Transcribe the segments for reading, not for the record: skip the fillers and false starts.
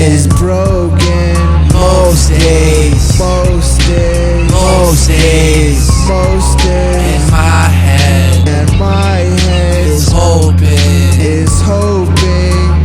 is broken. Most days, Most days, most days, most days. in my head And my head is hoping,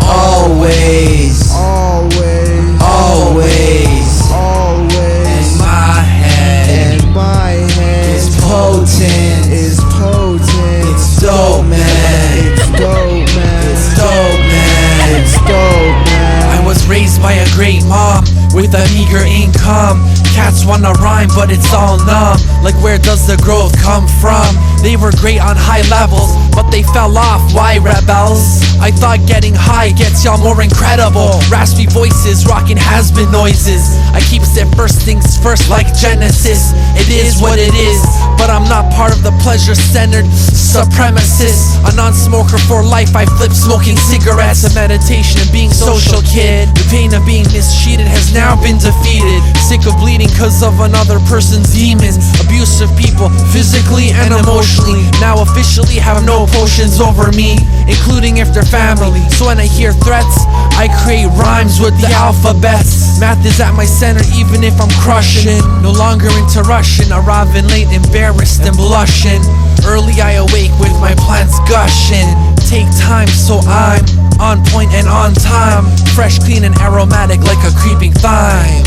always, always, always, always. in my head And my head is potent, is potent. it's dope, man, It's dope, man. it's dope, man. It's dope, man. I was raised by a great mom with a meager income. Cats wanna rhyme, but it's all numb. Like, where does the growth come from? They were great on high levels, but they fell off. Why, rebels? I thought getting high gets y'all more incredible. Raspy voices, rockin' has-been noises. I keep it first things first, like Genesis. It is what it is, but I'm not part of the pleasure-centered supremacists. A non-smoker for life, I flip smoking cigarettes. A meditation and being social, kid. The pain of being mistreated has now been defeated. Sick of bleeding cause of another person's demons. Abusive people, physically and emotionally, now officially have no potions over me, including if they're family. So when I hear threats, I create rhymes with the alphabets. Math is at my center even if I'm crushing. No longer into rushing, arriving late, embarrassed and blushing. Early I awake with my plants gushing. Take time so I'm on point and on time. Fresh, clean and aromatic like a creeping thyme.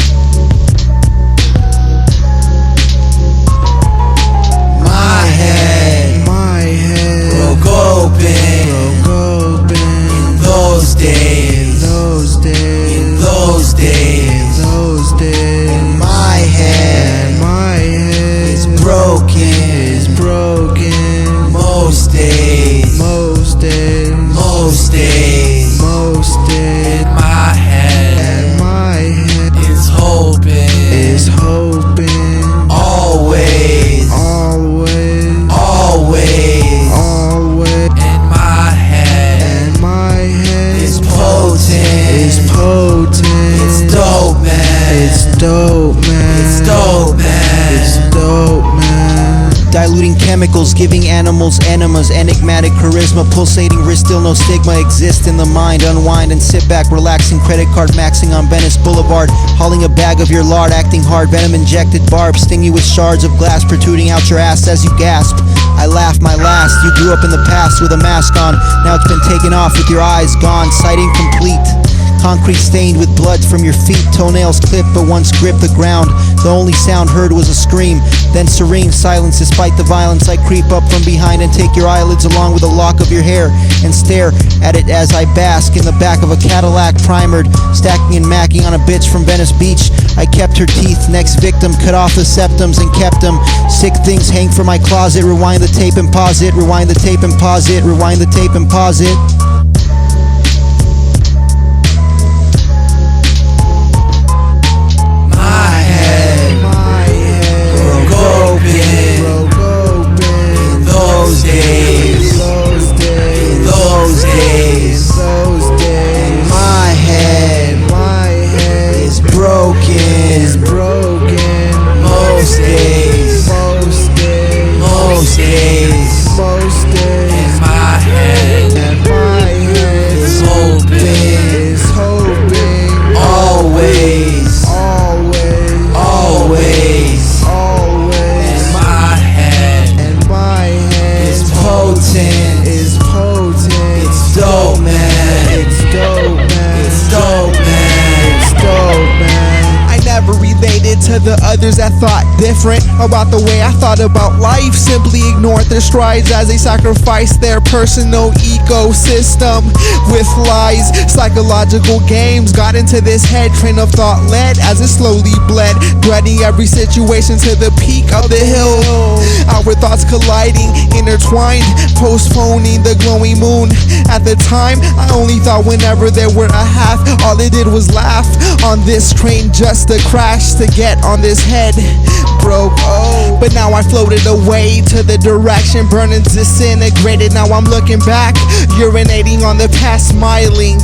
My head broke open in those days, in those days. And my head is broken most days, most days. And my head is hoping, always, always. And my head is potent, it's dope, man, It's dope, man. it's dope, man. It's dope, man. Diluting chemicals, giving animals enemas, enigmatic charisma, pulsating wrist, still no stigma exists in the mind. Unwind and sit back, relaxing, credit card maxing on Venice Boulevard, hauling a bag of your lard, acting hard, venom injected barbs, sting you with shards of glass protruding out your ass as you gasp. I laugh my last, you grew up in the past with a mask on, now it's been taken off with your eyes gone, sight incomplete. Concrete stained with blood from your feet, toenails clipped but once gripped the ground. The only sound heard was a scream, then serene silence despite the violence. I creep up from behind and take your eyelids along with a lock of your hair and stare at it as I bask in the back of a Cadillac primered, stacking and macking on a bitch from Venice Beach. I kept her teeth, next victim, cut off the septums and kept them. Sick things hang from my closet, rewind the tape and pause it, rewind the tape and pause it, rewind the tape and pause it. To the others that thought different about the way I thought about life, simply ignored their strides as they sacrificed their personal ecosystem with lies. Psychological games got into this head, train of thought led as it slowly bled, dreading every situation to the peak of the hill. Our thoughts colliding, intertwined, postponing the glowing moon. At the time, I only thought whenever there were a half, all they did was laugh on this train just to crash to get on this head broke. But now I floated away to the direction, burning disintegrated. Now I'm looking back, urinating on the past, smiling.